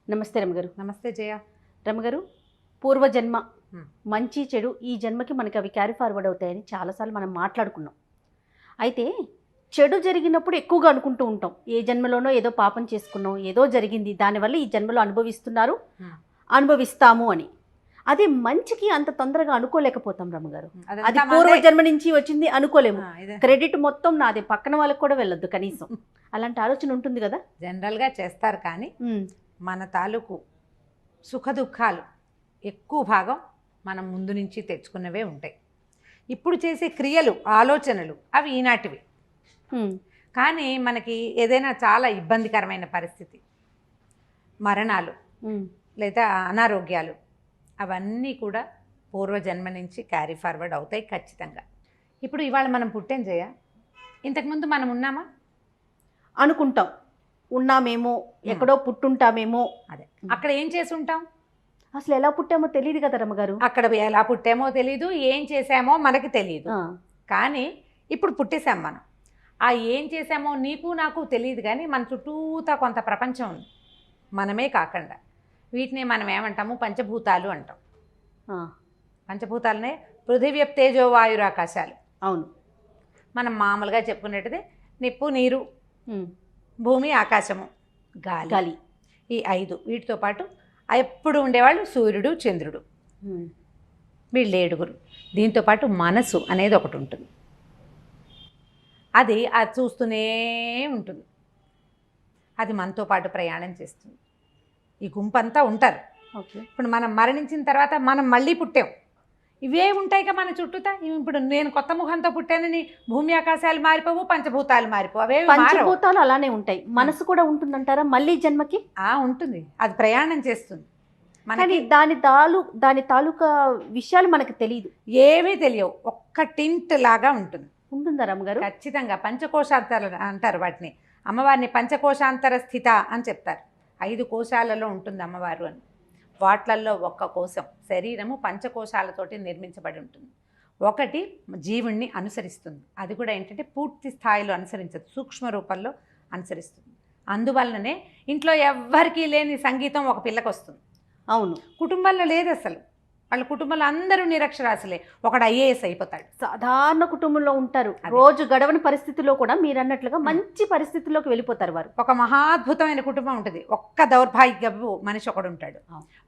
నమస్తే రమగారు. నమస్తే జయ. రమగారు, పూర్వజన్మ హ్మ్. మంచి చెడు ఈ జన్మకి మనకి అవి క్యారీ ఫార్వర్డ్ అవుతాయని చాలాసార్లు మనం మాట్లాడుకున్నాం. అయితే చెడు జరిగినప్పుడు ఎక్కువగా అనుకుంటూ ఉంటాం, ఏ జన్మలోనో ఏదో పాపం చేసుకున్నాం, ఏదో జరిగింది, దానివల్ల ఈ జన్మలో అనుభవిస్తున్నారు, అనుభవిస్తాము అని. అదే మంచికి అంత తొందరగా అనుకోలేకపోతాం రమగారు. అది పూర్వజన్మ నుంచి వచ్చింది అనుకోలేము. క్రెడిట్ మొత్తం నాదే, పక్కన వాళ్ళకి కూడా వెళ్ళొద్దు కనీసం. అలాంటి ఆలోచన ఉంటుంది కదా. జనరల్గా చేస్తారు, కానీ మన తాలూకు సుఖ దుఃఖాలు ఎక్కువ భాగం మనం ముందు నుంచి తెచ్చుకున్నవే ఉంటాయి. ఇప్పుడు చేసే క్రియలు, ఆలోచనలు అవి ఈనాటివి. కానీ మనకి ఏదైనా చాలా ఇబ్బందికరమైన పరిస్థితి, మరణాలు లేదా అనారోగ్యాలు, అవన్నీ కూడా పూర్వజన్మ నుంచి క్యారీ ఫార్వర్డ్ అవుతాయి ఖచ్చితంగా. ఇప్పుడు ఇవాళ మనం పుట్టాం జయ, ఇంతకుముందు మనం ఉన్నామా? అనుకుంటాం, ఉన్నామేమో, ఎక్కడో పుట్టుంటామేమో. అదే, అక్కడ ఏం చేసి ఉంటాం? అసలు ఎలా పుట్టామో తెలియదు కదా రమగారు. అక్కడ ఎలా పుట్టామో తెలీదు, ఏం చేసామో మనకి తెలియదు. కానీ ఇప్పుడు పుట్టేశాం మనం. ఆ ఏం చేసామో నీకు నాకు తెలియదు, కానీ మన చుట్టూతా కొంత ప్రపంచం ఉంది మనమే కాకుండా. వీటిని మనం ఏమంటాము? పంచభూతాలు అంటాం. పంచభూతాలనే పృథివ్య తేజో వాయురాకాశాలు. అవును, మనం మామూలుగా చెప్పుకునేటిది నిప్పు, నీరు, భూమి, ఆకాశము, గాలి. ఈ 5 వీటితో పాటు ఎప్పుడు ఉండేవాళ్ళు సూర్యుడు, చంద్రుడు, వీళ్ళు 7. దీంతోపాటు మనసు అనేది ఒకటి ఉంటుంది. అది చూస్తూనే ఉంటుంది. అది మనతో పాటు ప్రయాణం చేస్తుంది. ఈ గుంపంతా ఉంటారు. ఇప్పుడు మనం మరణించిన తర్వాత మనం మళ్ళీ పుట్టాం, ఇవే ఉంటాయిగా మన చుట్టూతా. ఇప్పుడు నేను కొత్త ముఖంతో పుట్టానని భూమి ఆకాశాలు మారిపోవు, పంచభూతాలు మారిపోవు, అవే పంచభూతాలు అలానే ఉంటాయి. మనసు కూడా ఉంటుందంటారా మళ్ళీ జన్మకి? ఉంటుంది, అది ప్రయాణం చేస్తుంది. కానీ దాని తాలూకా విషయాలు మనకు తెలియదు, ఏమీ తెలియవు. ఒక్క టింట్ లాగా ఉంటుందా రమ్మగారు? ఖచ్చితంగా. పంచకోశాంతర అంటారు వాటిని. అమ్మవారిని పంచకోశాంతర స్థిత అని చెప్తారు. 5 కోశాలలో ఉంటుంది అమ్మవారు అని. వాట్లల్లో ఒక్క కోశం, శరీరము పంచకోశాలతోటి నిర్మించబడి ఉంటుంది. ఒకటి జీవుణ్ణి అనుసరిస్తుంది, అది కూడా ఏంటంటే పూర్తి స్థాయిలో అనుసరించదు, సూక్ష్మ రూపంలో అనుసరిస్తుంది. అందువల్లనే ఇంట్లో ఎవ్వరికీ లేని సంగీతం ఒక పిల్లకి వస్తుంది. అవును, కుటుంబంలో లేదు అసలు. వాళ్ళ కుటుంబంలో అందరూ నిరక్షరాస్యులే. ఒకడు IAS అయిపోతాడు. సాధారణ కుటుంబంలో ఉంటారు, రోజు గడవని పరిస్థితిలో కూడా మీరు అన్నట్లుగా మంచి పరిస్థితుల్లోకి వెళ్ళిపోతారు వారు. ఒక మహాద్భుతమైన కుటుంబం ఉంటుంది, ఒక్క దౌర్భాగ్యపు మనిషి ఒకడు ఉంటాడు.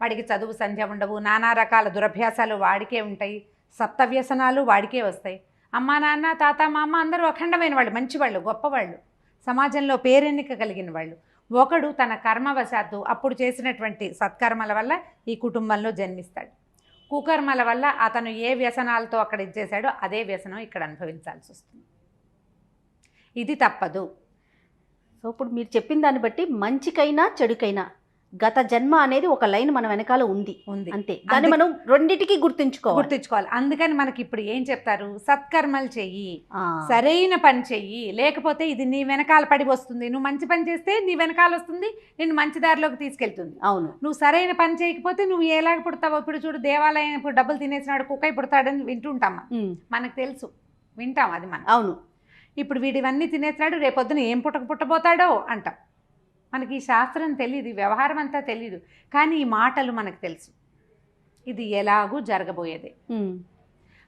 వాడికి చదువు సంధ్య ఉండవు, నానా రకాల దురభ్యాసాలు వాడికే ఉంటాయి, సప్తవ్యసనాలు వాడికే వస్తాయి. అమ్మా నాన్న తాత మామ అందరూ అఖండమైన వాళ్ళు, మంచివాళ్ళు, గొప్పవాళ్ళు, సమాజంలో పేరెన్నిక కలిగిన వాళ్ళు. ఒకడు తన కర్మవశాత్తు అప్పుడు చేసినటువంటి సత్కర్మల వల్ల ఈ కుటుంబంలో జన్మిస్తాడు. కుకర్మల వల్ల అతను ఏ వ్యసనాలతో అక్కడ ఇచ్చేశాడో అదే వ్యసనం ఇక్కడ అనుభవించాల్సి వస్తుంది. ఇది తప్పదు. సో ఇప్పుడు మీరు చెప్పిన దాన్ని బట్టి మంచికైనా చెడుకైనా గత జన్మ అనేది ఒక లైన్ మన వెనకాల ఉంది అంతే. దాన్ని మనం రెండిటికి గుర్తుంచుకోవాలి. అందుకని మనకి ఇప్పుడు ఏం చెప్తారు? సత్కర్మలు చెయ్యి, సరైన పని చెయ్యి, లేకపోతే ఇది నీ వెనకాల పడి వస్తుంది. నువ్వు మంచి పని చేస్తే నీ వెనకాల వస్తుంది, నిన్ను మంచి దారిలోకి తీసుకెళ్తుంది. అవును, నువ్వు సరైన పని చేయకపోతే నువ్వు ఎలాగ పుడతావు? ఇప్పుడు చూడు, దేవాలయం ఇప్పుడు డబ్బులు తినేసినాడు కుక్కై పుడతాడని వింటుంటామా? మనకు తెలుసు, వింటాం అది మనం. అవును, ఇప్పుడు వీడివన్నీ తినేసినాడు, రేపొద్దున ఏం పుట్టబోతాడో అంటాం. మనకి ఈ శాస్త్రం తెలియదు, ఈ వ్యవహారం అంతా తెలియదు, కానీ ఈ మాటలు మనకు తెలుసు. ఇది ఎలాగూ జరగబోయేది.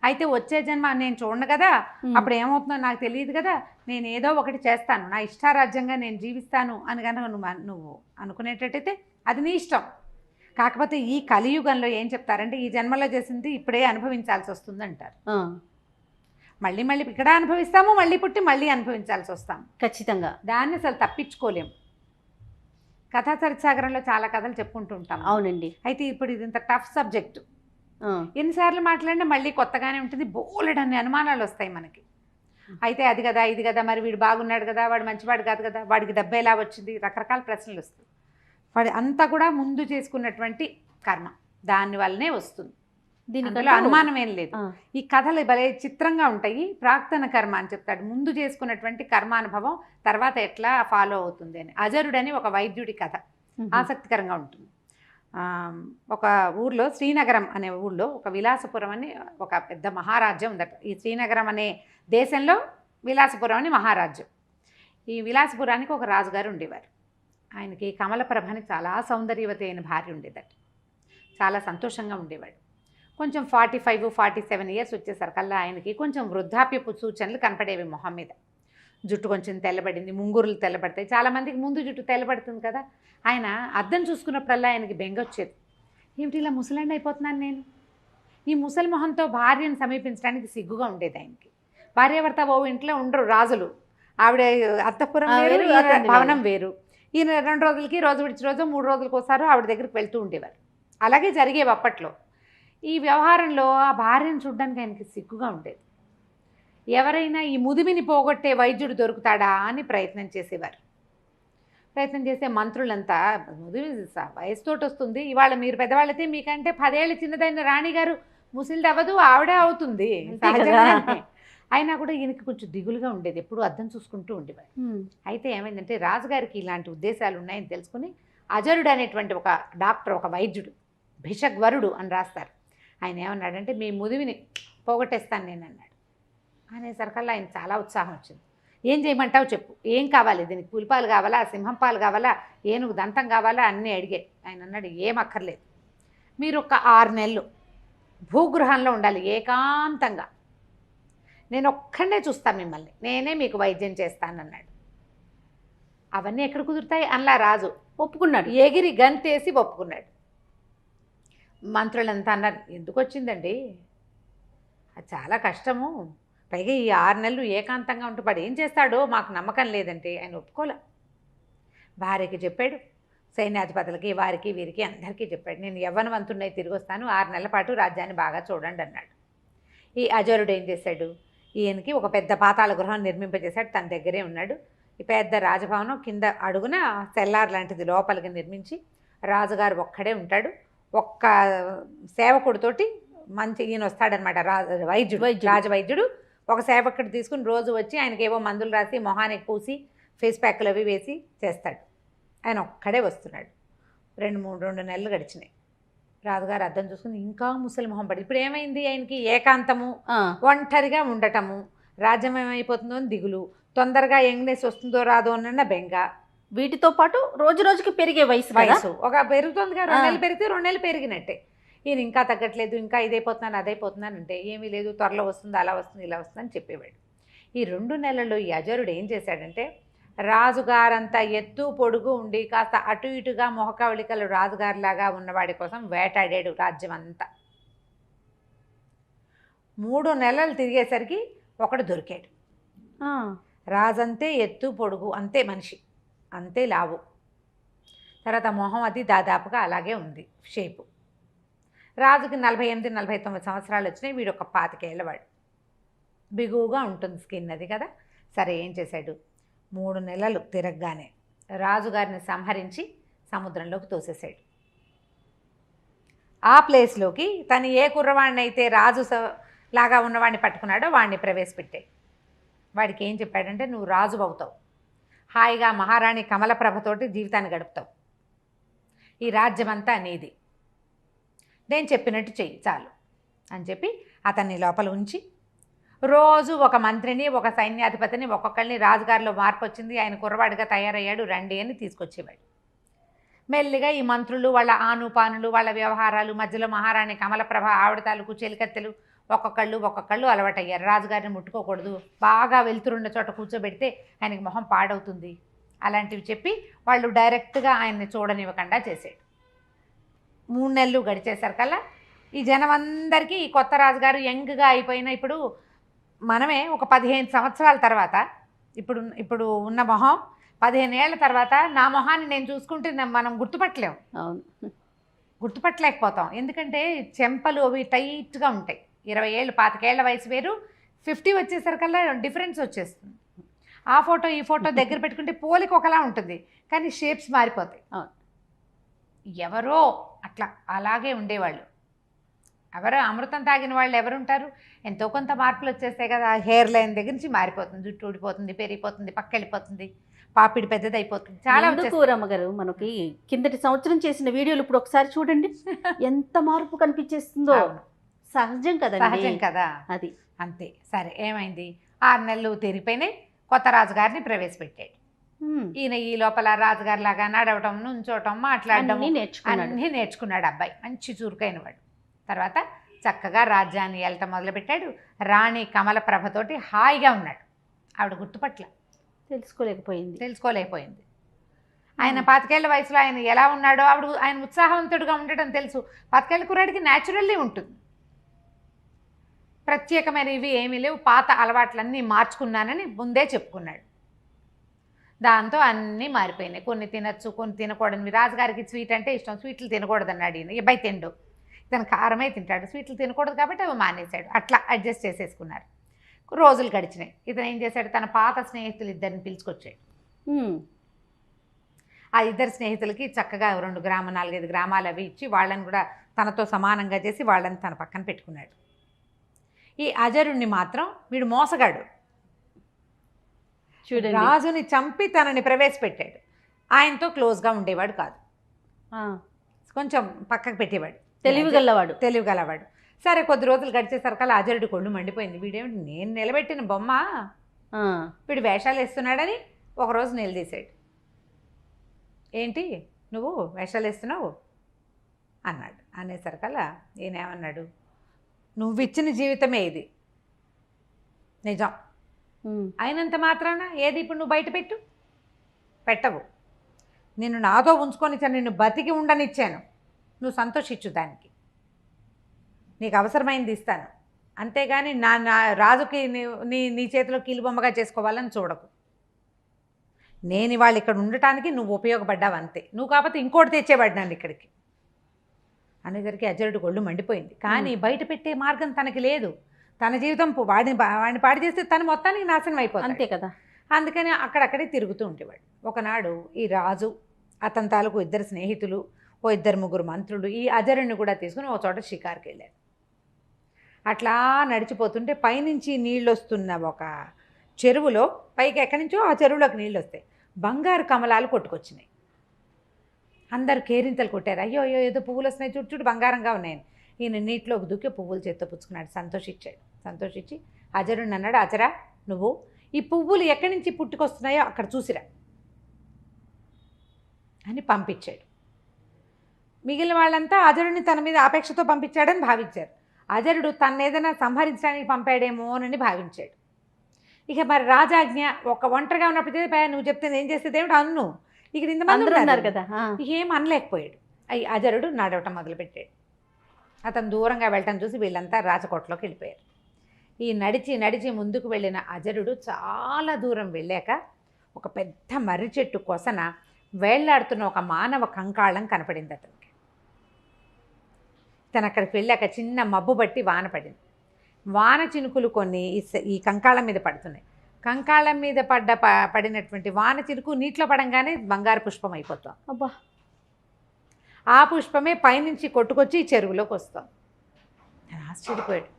అయితే వచ్చే జన్మ నేను చూడను కదా, అప్పుడు ఏమవుతుందో నాకు తెలియదు కదా, నేను ఏదో ఒకటి చేస్తాను, నా ఇష్టారాజ్యంగా నేను జీవిస్తాను అని కనుక నువ్వు అనుకునేటట్టయితే అది నీ ఇష్టం. కాకపోతే ఈ కలియుగంలో ఏం చెప్తారంటే, ఈ జన్మలో చేసింది ఇప్పుడే అనుభవించాల్సి వస్తుంది అంటారు. మళ్ళీ మళ్ళీ ఇక్కడ అనుభవిస్తాము, మళ్ళీ పుట్టి మళ్ళీ అనుభవించాల్సి వస్తాము ఖచ్చితంగా. దాన్ని అసలు తప్పించుకోలేము. కథా చరిత్సాగరంలో చాలా కథలు చెప్పుకుంటూ ఉంటాం. అవునండి. అయితే ఇప్పుడు ఇది ఇంత టఫ్ సబ్జెక్టు, ఎన్నిసార్లు మాట్లాడినా మళ్ళీ కొత్తగానే ఉంటుంది, బోలెడన్ని అనుమానాలు వస్తాయి మనకి. అయితే అది కదా ఇది కదా, మరి వీడు బాగున్నాడు కదా, వాడు మంచివాడు కాదు కదా, వాడికి డబ్బు ఎలా వచ్చింది, రకరకాల ప్రశ్నలు వస్తాయి. వాడి అంతా కూడా ముందు చేసుకున్నటువంటి కర్మ, దానివల్లనే వస్తుంది, దీనిలో అనుమానం ఏం లేదు. ఈ కథలు భలే చిత్రంగా ఉంటాయి. ప్రాక్తన కర్మ అని చెప్తాడు, ముందు చేసుకున్నటువంటి కర్మానుభవం తర్వాత ఎట్లా ఫాలో అవుతుంది అని. అజరుడని ఒక వైద్యుడి కథ ఆసక్తికరంగా ఉంటుంది. ఒక ఊర్లో, శ్రీనగరం అనే ఊళ్ళో ఒక విలాసపురం అని ఒక పెద్ద మహారాజ్యం ఉందట. ఈ శ్రీనగరం అనే దేశంలో విలాసపురం అని మహారాజ్యం. ఈ విలాసపురానికి ఒక రాజుగారు ఉండేవారు. ఆయనకి కమలప్రభని చాలా సౌందర్యవతి అయిన భార్య ఉండేదట. చాలా సంతోషంగా ఉండేవాడు. కొంచెం 45-47 ఇయర్స్ వచ్చేసరికల్లా ఆయనకి కొంచెం వృద్ధాప్యపు సూచనలు కనపడేవి మొహం మీద. జుట్టు కొంచెం తెల్లబడింది, ముంగురులు తెల్లబడతాయి. చాలామందికి ముందు జుట్టు తెల్లబడుతుంది కదా. ఆయన అద్దం చూసుకున్నప్పుడల్లా ఆయనకి బెంగ వచ్చేది. ఏమిటి ఇలా ముసలాండి అయిపోతున్నాను నేను? ఈ ముసలి మొహంతో భార్యను సమీపించడానికి సిగ్గుగా ఉండేది ఆయనకి. భార్యాభర్త ఓ ఇంట్లో ఉండరు రాజులు. ఆవిడ అత్తపురం వేరు, ఈయన భవనం వేరు. ఈయన 2 రోజులకి, రోజు విడిచి రోజు 3 రోజులకు ఒకసారి ఆవిడ దగ్గరికి వెళ్తూ ఉండేవారు. అలాగే జరిగేవి అప్పట్లో. ఈ వ్యవహారంలో ఆ భార్యను చూడడానికి ఆయనకి సిగ్గుగా ఉండేది. ఎవరైనా ఈ ముదిమిని పోగొట్టే వైద్యుడు దొరుకుతాడా అని ప్రయత్నం చేసేవారు. ప్రయత్నం చేసే మంత్రులంతా, ముదిమి వయసుతోటి వస్తుంది, ఇవాళ మీరు పెద్దవాళ్ళైతే మీకంటే 10 ఏళ్ళు చిన్నదైన రాణిగారు ముసిలిది అవ్వదు, ఆవిడే అవుతుంది సహజంగానే. అయినా కూడా ఈయనకి కొంచెం దిగులుగా ఉండేది, ఎప్పుడు అద్దం చూసుకుంటూ ఉండేవారు. అయితే ఏమైందంటే రాజుగారికి ఇలాంటి ఉద్దేశాలు ఉన్నాయని తెలుసుకుని అజరుడు అనేటువంటి ఒక డాక్టర్, ఒక వైద్యుడు, భిషగ్వరుడు అని రాస్తారు, ఆయన ఏమన్నాడంటే మీ ముదివిని పోగొట్టేస్తాను నేను అన్నాడు. అనేసరికల్లా ఆయన చాలా ఉత్సాహం వచ్చింది. ఏం చేయమంటావు చెప్పు, ఏం కావాలి, దీనికి పులిపాలు కావాలా, సింహం పాలు కావాలా, ఏనుగు దంతం కావాలా అన్నీ అడిగాడు. ఆయన అన్నాడు ఏం అక్కర్లేదు, మీరు ఒక 6 నెలలు భూగృహంలో ఉండాలి ఏకాంతంగా, నేను ఒక్కడే చూస్తాను మిమ్మల్ని, నేనే మీకు వైద్యం చేస్తానన్నాడు. అవన్నీ ఎక్కడ కుదురుతాయి అలా రాజు ఒప్పుకున్నాడు, ఎగిరి గంతేసి ఒప్పుకున్నాడు. మంత్రులంతా అన్నారు ఎందుకు వచ్చిందండి, అది చాలా కష్టము, పైగా ఈ 6 నెలలు ఏకాంతంగా ఉంటే వాడు ఏం చేస్తాడో మాకు నమ్మకం లేదంటే. ఆయన ఒప్పుకోలే. భార్యకి చెప్పాడు, సైన్యాధిపతులకి, వారికి వీరికి అందరికీ చెప్పాడు, నేను యవ్వనవంతుడినై తిరిగి వస్తాను, 6 నెలల పాటు రాజ్యాన్ని బాగా చూడండి అన్నాడు. ఈ అజరుడు ఏం చేశాడు, ఈయనకి ఒక పెద్ద పాతాళ గృహం నిర్మింపజేశాడు, తన దగ్గరే ఉన్నాడు. ఈ పెద్ద రాజభవనం కింద అడుగున సెల్లార్ లాంటిది లోపలికి నిర్మించి రాజుగారు ఒక్కడే ఉంటాడు. ఒక్క సేవకుడితోటి మంచి ఈయన వస్తాడనమాట, రాజవైద్యుడు ఒక సేవకుడు తీసుకుని రోజు వచ్చి ఆయనకి ఏవో మందులు రాసి మొహానికి పూసి ఫేస్ ప్యాక్లు అవి వేసి చేస్తాడు. ఆయన ఒక్కడే వస్తున్నాడు. 2 నెలలు గడిచినాయి. రాజుగారు అద్దం చూసుకుని ఇంకా ముసలి మొహం పడి, ఇప్పుడు ఏమైంది ఆయనకి, ఏకాంతము, ఒంటరిగా ఉండటము, రాజ్యం ఏమైపోతుందో అని దిగులు, తొందరగా యంగ్నెస్ వస్తుందో రాదో అన్న బెంగ, వీటితో పాటు రోజు రోజుకి పెరిగే వయసు ఒక పెరుగుతుందిగా, 2 నెలలు పెరిగితే 2 నెలలు పెరిగినట్టే. ఈయన ఇంకా తగ్గట్లేదు, ఇంకా ఇదైపోతున్నాను అదైపోతున్నాను అంటే, ఏమీ లేదు త్వరలో వస్తుంది, అలా వస్తుంది, ఇలా వస్తుంది అని చెప్పేవాడు. ఈ 2 నెలల్లో ఈ అజరుడు ఏం చేశాడంటే, రాజుగారంతా ఎత్తు పొడుగు ఉండి కాస్త అటు ఇటుగా మొహకవళికలు రాజుగారిలాగా ఉన్నవాడి కోసం వేటాడాడు రాజ్యం అంతా. 3 నెలలు తిరిగేసరికి ఒకడు దొరికాడు. రాజంతే ఎత్తు పొడుగు, అంతే మనిషి, అంతే లావు, తర్వాత మొహం అది దాదాపుగా అలాగే ఉంది షేపు. రాజుకి 48-49 సంవత్సరాలు వచ్చినాయి, వీడు ఒక 25 ఏళ్ళవాడు, బిగువుగా ఉంటుంది స్కిన్ అది కదా. సరే ఏం చేశాడు, 3 నెలలు తిరగగానే రాజుగారిని సంహరించి సముద్రంలోకి తోసేశాడు. ఆ ప్లేస్లోకి తను ఏ కుర్రవాడిని అయితే రాజు లాగా ఉన్నవాడిని పట్టుకున్నాడో వాడిని ప్రవేశపెట్టాడు. వాడికి ఏం చెప్పాడంటే, నువ్వు రాజు అవుతావు, హాయిగా మహారాణి కమలప్రభతోటి జీవితాన్ని గడుపుతావు, ఈ రాజ్యమంతా నీది, నేను చెప్పినట్టు చెయ్యి చాలు అని చెప్పి అతన్ని లోపల ఉంచి రోజు ఒక మంత్రిని, ఒక సైన్యాధిపతిని, ఒక్కొక్కరిని, రాజుగారిలో మార్పు వచ్చింది, ఆయన కుర్రవాడిగా తయారయ్యాడు రండి అని తీసుకొచ్చేవాడు. మెల్లిగా ఈ మంత్రులు వాళ్ళ ఆనుపానులు, వాళ్ళ వ్యవహారాలు, మధ్యలో మహారాణి కమలప్రభ ఆవిడ తాలూకు చెలికత్తెలు ఒక్కొక్కళ్ళు అలవాటయ్యారు. రాజుగారిని ముట్టుకోకూడదు, బాగా వెళ్తురున్న చోట కూర్చోబెడితే ఆయనకి మొహం పాడవుతుంది, అలాంటివి చెప్పి వాళ్ళు డైరెక్ట్గా ఆయన్ని చూడనివ్వకుండా చేసాడు. 3 నెలలు గడిచేసరికల్లా ఈ జనం అందరికీ ఈ కొత్త రాజుగారు యంగ్గా అయిపోయిన, ఇప్పుడు మనమే ఒక 15 సంవత్సరాల తర్వాత, ఇప్పుడు ఉన్న మొహం 15 ఏళ్ల తర్వాత నా మొహాన్ని నేను చూసుకుంటే మనం గుర్తుపట్టలేము. అవును, గుర్తుపట్టలేకపోతాం. ఎందుకంటే చెంపలు అవి టైట్గా ఉంటాయి. 20 ఏళ్ళు 25 ఏళ్ల వయసు వేరు, 50 వచ్చేసరికల్లా డిఫరెన్స్ వచ్చేస్తుంది. ఆ ఫోటో ఈ ఫోటో దగ్గర పెట్టుకుంటే పోలిక ఒకలా ఉంటుంది, కానీ షేప్స్ మారిపోతాయి. ఎవరో అట్లా అలాగే ఉండేవాళ్ళు. ఎవరో అమృతం తాగిన వాళ్ళు ఎవరుంటారు, ఎంతో కొంత మార్పులు వచ్చేస్తాయి కదా. హెయిర్ లైన్ దగ్గర నుంచి మారిపోతుంది, జుట్టు ఊడిపోతుంది, పెరిగిపోతుంది, పక్కెళ్ళిపోతుంది, పాపిడి పెద్దదైపోతుంది, చాలా. రమ్మగారు మనకి కిందటి సంవత్సరం చేసిన వీడియోలు ఇప్పుడు ఒకసారి చూడండి, ఎంత మార్పు కనిపించేస్తుందో. సహజం కదా, సహజం కదా అది. అంతే. సరే ఏమైంది, 6 నెలలు తిరిగిపోయినాయి, కొత్త రాజుగారిని ప్రవేశపెట్టాడు. ఈయన ఈ లోపల రాజుగారి లాగా నడవటం, నుంచోటం, మాట్లాడటం అన్నీ నేర్చుకున్నాడు అబ్బాయి. మంచి చురుకైన వాడు. తర్వాత చక్కగా రాజ్యాన్ని ఏలటం మొదలుపెట్టాడు. రాణి కమలప్రభతోటి హాయిగా ఉన్నాడు. ఆవిడ గుర్తుపట్ల తెలుసుకోలేకపోయింది. ఆయన 25 ఏళ్ల వయసులో ఆయన ఎలా ఉన్నాడో ఆయన ఉత్సాహవంతుడిగా ఉండటం తెలుసు. 25 ఏళ్ల కుర్రాడికి న్యాచురల్లీ ఉంటుంది. ప్రత్యేకమైనవి ఏమీ లేవు, పాత అలవాట్లన్నీ మార్చుకున్నానని ముందే చెప్పుకున్నాడు. దాంతో అన్నీ మారిపోయినాయి. కొన్ని తినచ్చు, కొన్ని తినకూడనివి. రాజుగారికి స్వీట్ అంటే ఇష్టం, స్వీట్లు తినకూడదన్నాడు ఈయన. అబ్బాయి తిండు, ఇతను కారమే తింటాడు, స్వీట్లు తినకూడదు కాబట్టి అవి మానేశాడు. అట్లా అడ్జస్ట్ చేసేసుకున్నారు. రోజులు గడిచినాయి. ఇతను ఏం చేశాడు, తన పాత స్నేహితులు ఇద్దరిని పిలుచుకొచ్చాడు. ఆ ఇద్దరు స్నేహితులకి చక్కగా 2 గ్రామాలు 4-5 గ్రామాలు అవి ఇచ్చి వాళ్ళని కూడా తనతో సమానంగా చేసి వాళ్ళని తన పక్కన పెట్టుకున్నాడు. ఈ అజరుణ్ణి మాత్రం వీడు మోసగాడు. చూడండి, రాజుని చంపి తనని ప్రవేశపెట్టాడు. ఆయనతో క్లోజ్గా ఉండేవాడు కాదు, కొంచెం పక్కకు పెట్టేవాడు. తెలివిగలవాడు. సరే, కొద్ది రోజులు గడిచేసరికల్లా అజరుడి కొళ్ళు మండిపోయింది. వీడేమిటి, నేను నిలబెట్టిన బొమ్మ వీడు వేషాలు వేస్తున్నాడని ఒకరోజు నిలదీశాడు. ఏంటి నువ్వు వేషాలు వేస్తున్నావు అన్నాడు. అనేసరికల్లా ఈయనేమన్నాడు, నువ్వు ఇచ్చిన జీవితమే ఇది, నిజం అయినంత మాత్రాన ఏది ఇప్పుడు నువ్వు బయట పెట్టవు. నిన్ను నాతో ఉంచుకొని నిన్ను బతికి ఉండనిచ్చాను, నువ్వు సంతోషించు, దానికి నీకు అవసరమైంది ఇస్తాను, అంతేగాని నా రాజుకి నీ చేతిలో కీలుబొమ్మగా చేసుకోవాలని చూడకు. నేను ఇవాళ ఇక్కడ ఉండటానికి నువ్వు ఉపయోగపడ్డావు అంతే, నువ్వు కాకపోతే ఇంకోటి తెచ్చేవాడు నన్ను ఇక్కడికి అనేసరికి అజరుడు ఒళ్ళు మండిపోయింది. కానీ బయట పెట్టే మార్గం తనకి లేదు. తన జీవితం వాడిని పాడు చేస్తే తను మొత్తానికి నాశనం అయిపోతుంది, అంతే కదా. అందుకని అక్కడక్కడే తిరుగుతూ ఉండేవాడు. ఒకనాడు ఈ రాజు, అతని తాలూకు 2 స్నేహితులు, 2-3 మంత్రులు ఈ అజరుణ్ణి కూడా తీసుకుని ఒక చోట షికారుకి వెళ్ళారు. అట్లా నడిచిపోతుంటే పైనుంచి నీళ్ళు వస్తున్న ఒక చెరువులో, పైకి ఎక్కడి నుంచో ఆ చెరువులోకి నీళ్ళు వస్తాయి, బంగారు కమలాలు కొట్టుకొచ్చినాయి. అందరు కేరింతలు కొట్టారు. అయ్యో అయ్యో ఏదో పువ్వులు వస్తున్నాయి, చుట్టూ బంగారంగా ఉన్నాయని. ఈయన నీటిలోకి దూకి పువ్వులు చేత్తో పుచ్చుకున్నాడు. సంతోషించి అజరుణ్ణి అన్నాడు, అజరా నువ్వు ఈ పువ్వులు ఎక్కడి నుంచి పుట్టుకొస్తున్నాయో అక్కడ చూసిరా అని పంపించాడు. మిగిలిన వాళ్ళంతా అజరుడిని తన మీద ఆపేక్షతో పంపించాడని భావించారు. అజరుడు తను ఏదైనా సంహరించడానికి పంపాడేమోనని భావించాడు. ఇక మరి రాజాజ్ఞ, ఒక ఒంటరిగా ఉన్నప్పుడు నువ్వు చెప్తే నేను చేసేది ఏమిటి అన్ను, ఇక్కడ ఇంతమంది ఉన్నారు కదా, ఏం అనలేకపోయాడు. అజరుడు నడవటం మొదలుపెట్టాడు. అతను దూరంగా వెళ్ళటం చూసి వీళ్ళంతా రాజకోటలోకి వెళ్ళిపోయారు. ఈ నడిచి ముందుకు వెళ్ళిన అజరుడు చాలా దూరం వెళ్ళాక ఒక పెద్ద మర్రి చెట్టు కొసన వేళ్లాడుతున్న ఒక మానవ కంకాళం కనపడింది అతనికి. తను అక్కడికి వెళ్ళాక చిన్న మబ్బు బట్టి వాన పడింది. వాన చినుకులు కొన్ని ఈ కంకాళం మీద పడుతున్నాయి. కంకాళం మీద పడినటువంటి వాన చినుకు నీటిలో పడంగానే బంగారు పుష్పం అయిపోతాం. అబ్బా, ఆ పుష్పమే పైనుంచి కొట్టుకొచ్చి ఈ చెరువులోకి వస్తాం. నేను ఆశ్చర్యపోయాడు.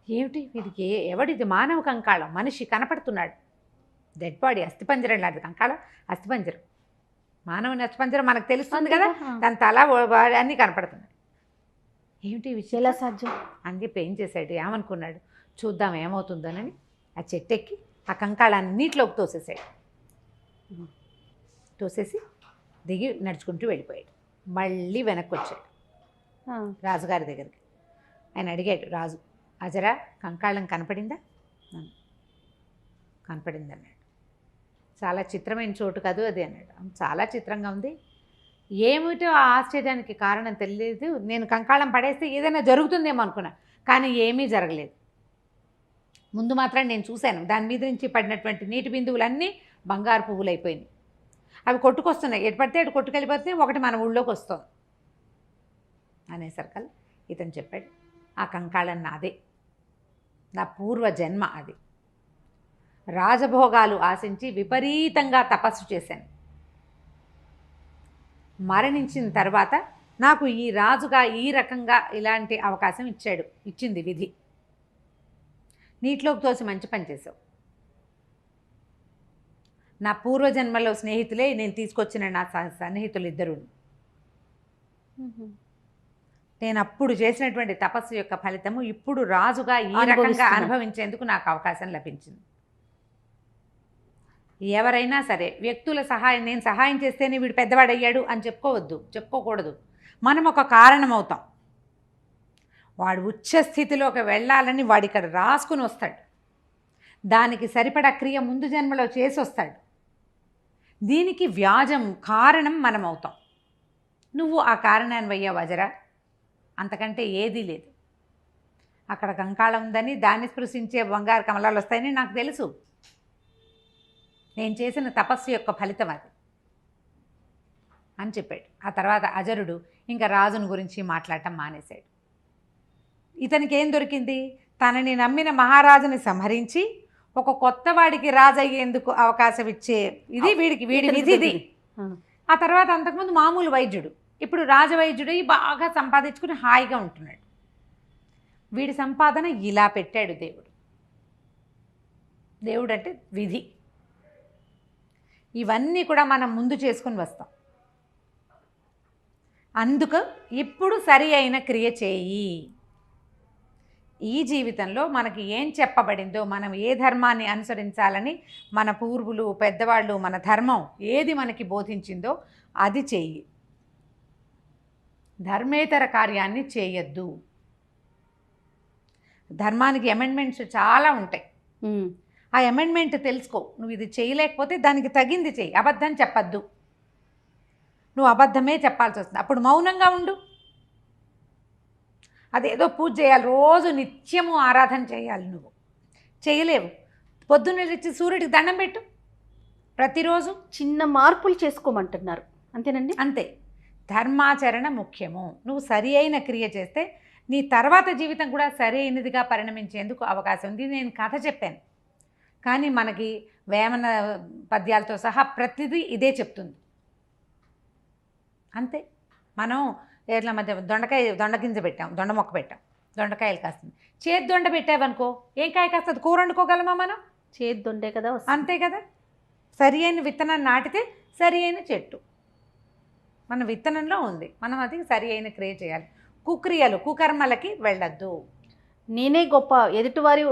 ఏమిటి వీడికి, ఎవడిది మానవ కంకాళం, మనిషి కనపడుతున్నాడు, డెడ్ బాడీ, అస్థిపంజరం లాంటి కంకాళం, అస్థిపంజరం, మానవుని అస్థిపంజరం మనకు తెలుస్తుంది కదా, దాని తల అన్నీ కనపడుతున్నాయి. ఏమిటి విషయం, ఎలా సాధ్యం అని చెప్పి ఏం చేశాడు, ఏమనుకున్నాడు, చూద్దాం ఏమవుతుందోనని ఆ చెట్టెక్కి ఆ కంకాళాన్ని నీటిలోకి తోసేసి దిగి నడుచుకుంటూ వెళ్ళిపోయాడు. మళ్ళీ వెనక్కి వచ్చాడు రాజుగారి దగ్గరికి. ఆయన అడిగాడు, రాజు అజరా కంకాళం కనపడిందా? కనపడింది అన్నాడు. చాలా చిత్రమైన చోటు కాదు అది అన్నాడు. చాలా చిత్రంగా ఉంది, ఏమిటో ఆ ఆశ్చర్యానికి కారణం తెలియదు. నేను కంకాళం పడేస్తే ఏదైనా జరుగుతుందేమో అనుకున్నా, కానీ ఏమీ జరగలేదు. ముందు మాత్రం నేను చూశాను, దాని మీద నుంచి పడినటువంటి నీటి బిందువులన్నీ బంగారు పువ్వులు అయిపోయినాయి. అవి కొట్టుకొస్తున్నాయి, ఎటు పడితే అటు కొట్టుకెళ్ళిపోతే ఒకటి మన ఊళ్ళోకి వస్తుంది అనేసరికల్ ఇతను చెప్పాడు, ఆ కంకాళం నాదే, నా పూర్వ జన్మ అది. రాజభోగాలు ఆశించి విపరీతంగా తపస్సు చేశాను. మరణించిన తర్వాత నాకు ఈ రాజుగా ఈ రకంగా ఇలాంటి అవకాశం ఇచ్చింది విధి. నీటిలోకి తోసి మంచి పని చేసావు. నా పూర్వజన్మలో స్నేహితులే నేను తీసుకొచ్చిన నా సన్నిహితులు 2. నేను అప్పుడు చేసినటువంటి తపస్సు యొక్క ఫలితము ఇప్పుడు రాజుగా ఈ రకంగా అనుభవించేందుకు నాకు అవకాశం లభించింది. ఎవరైనా సరే వ్యక్తుల సహాయం, నేను సహాయం చేస్తేనే వీడు పెద్దవాడయ్యాడు అని చెప్పుకోకూడదు. మనం ఒక కారణం అవుతాం. వాడు ఉచ్చ స్థితిలోకి వెళ్ళాలని వాడు ఇక్కడ రాసుకుని వస్తాడు. దానికి సరిపడా క్రియ ముందు జన్మలో చేసి వస్తాడు. దీనికి వ్యాజం కారణం మనం అవుతాం. నువ్వు ఆ కారణాన్ని అయ్యావు అజరా, అంతకంటే ఏదీ లేదు. అక్కడ కంకాళం ఉందని, దాన్ని స్పృశించే బంగారు కమలాలు వస్తాయని నాకు తెలుసు. నేను చేసిన తపస్సు యొక్క ఫలితం అది అని చెప్పాడు. ఆ తర్వాత అజరుడు ఇంకా రాజుని గురించి మాట్లాడటం మానేశాడు. ఇతనికి ఏం దొరికింది? తనని నమ్మిన మహారాజుని సంహరించి ఒక కొత్త వాడికి రాజు అయ్యేందుకు అవకాశం ఇచ్చే ఇది వీడి విధిది. ఆ తర్వాత అంతకుముందు మామూలు వైద్యుడు, ఇప్పుడు రాజవైద్యుడు బాగా సంపాదించుకుని హాయిగా ఉంటున్నాడు. వీడి సంపాదన ఇలా పెట్టాడు దేవుడు. దేవుడు అంటే విధి. ఇవన్నీ కూడా మనం ముందు చేసుకుని వస్తాం. అందుకు ఇప్పుడు సరి అయిన క్రియ చేయి. ఈ జీవితంలో మనకి ఏం చెప్పబడిందో, మనం ఏ ధర్మాన్ని అనుసరించాలని మన పూర్వులు పెద్దవాళ్ళు, మన ధర్మం ఏది మనకి బోధించిందో అది చెయ్యి. ధర్మేతర కార్యాన్ని చేయొద్దు. ధర్మానికి అమెండ్మెంట్స్ చాలా ఉంటాయి. ఆ అమెండ్మెంట్ తెలుసుకో. నువ్వు ఇది చేయలేకపోతే దానికి తగింది చెయ్యి. అబద్ధం చెప్పద్దు. నువ్వు అబద్ధమే చెప్పాల్సి వస్తుంది. అప్పుడు మౌనంగా ఉండు. అదేదో పూజ చేయాలి, రోజు నిత్యము ఆరాధన చేయాలి. నువ్వు చేయలేవు. పొద్దున్న లేచి సూర్యుడికి దండం పెట్టు ప్రతిరోజు. చిన్న మార్పులు చేసుకోమంటున్నారు, అంతేనండి? అంతే. ధర్మాచరణ ముఖ్యము. నువ్వు సరి అయిన క్రియ చేస్తే నీ తర్వాత జీవితం కూడా సరి అయినదిగా పరిణమించేందుకు అవకాశం ఉంది. నేను కథ చెప్పాను, కానీ మనకి వేమన పద్యాలతో సహా ప్రతిదీ ఇదే చెప్తుంది. అంతే. మనం ఏట్ల మధ్య దొండ గింజ పెట్టాం, దొండ మొక్క పెట్టాం, దొండకాయలు కాస్తుంది. చేతి దొండ పెట్టావనుకో ఏం కాయ కాస్తుంది? కూర వండుకోగలమా మనం? చేతి దొండే కదా. అంతే కదా. సరి అయిన విత్తనాన్ని నాటితే సరి అయిన చెట్టు మన విత్తనంలో ఉంది. మనం అది సరి అయిన క్రియ చేయాలి. కుకర్మలకి వెళ్ళద్దు. నేనే గొప్ప,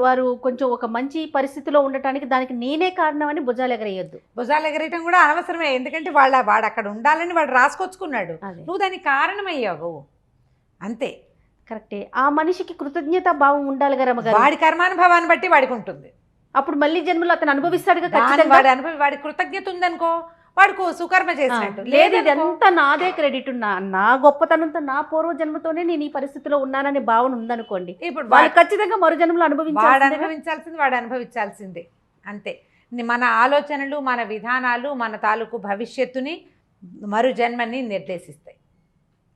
వారు కొంచెం ఒక మంచి పరిస్థితిలో ఉండటానికి దానికి నేనే కారణం అని భుజాలు ఎగరేయొద్దు. భుజాలు ఎగరేయటం కూడా అనవసరమే. ఎందుకంటే వాడు అక్కడ ఉండాలని వాడు రాసుకొచ్చుకున్నాడు. నువ్వు దానికి కారణమయ్యావు. అంతే. కరెక్టే. ఆ మనిషికి కృతజ్ఞత భావం ఉండాలి కదా. వాడి కర్మానుభవాన్ని బట్టి వాడికి ఉంటుంది. అప్పుడు మళ్ళీ జన్మలో అతను అనుభవిస్తాడు. వాడి కృతజ్ఞత ఉందనుకో, వాడికి సుకర్మ చేసినట్టు. లేదు, ఇదంతా నాదే క్రెడిట్, నా గొప్పతనంతో, నా పూర్వ జన్మతోనే నేను ఈ పరిస్థితిలో ఉన్నాననే భావన ఉందనుకోండి, ఇప్పుడు వాళ్ళు ఖచ్చితంగా మరో జన్మలో అనుభవించాల్సింది వాడు అనుభవించాల్సిందే. అంతే. మన ఆలోచనలు, మన విధానాలు మన తాలూకు భవిష్యత్తుని, మరు జన్మని నిర్దేశిస్తాయి.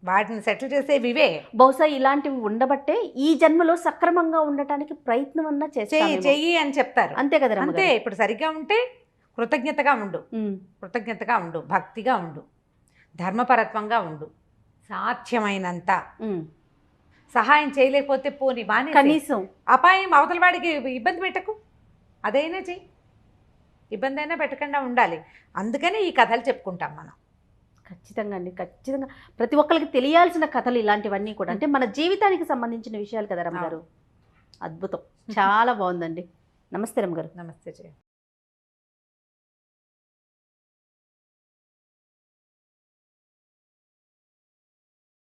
వాటిని సెటిల్ చేసేవి ఇవే. బహుశా ఇలాంటివి ఉండబట్టే ఈ జన్మలో సక్రమంగా ఉండటానికి ప్రయత్నం అన్నా చెయ్యి అని చెప్తారు. అంతే కదా. అంతే. ఇప్పుడు సరిగ్గా ఉంటే కృతజ్ఞతగా ఉండు, భక్తిగా ఉండు, ధర్మపరత్వంగా ఉండు, సాధ్యమైనంత. సహాయం చేయలేకపోతే పోని బానే, కనీసం అపాయం అవతల వాడికి ఇబ్బంది పెట్టకు, అదైనా చెయ్యి. ఇబ్బంది అయినా పెట్టకుండా ఉండాలి. అందుకని ఈ కథలు చెప్పుకుంటాం మనం. ఖచ్చితంగా అండి, ఖచ్చితంగా ప్రతి ఒక్కరికి తెలియాల్సిన కథలు ఇలాంటివన్నీ కూడా. అంటే మన జీవితానికి సంబంధించిన విషయాలు కదా రమ్మ గారు. అద్భుతం, చాలా బాగుందండి. నమస్తే రమ్మ గారు. నమస్తే జయ.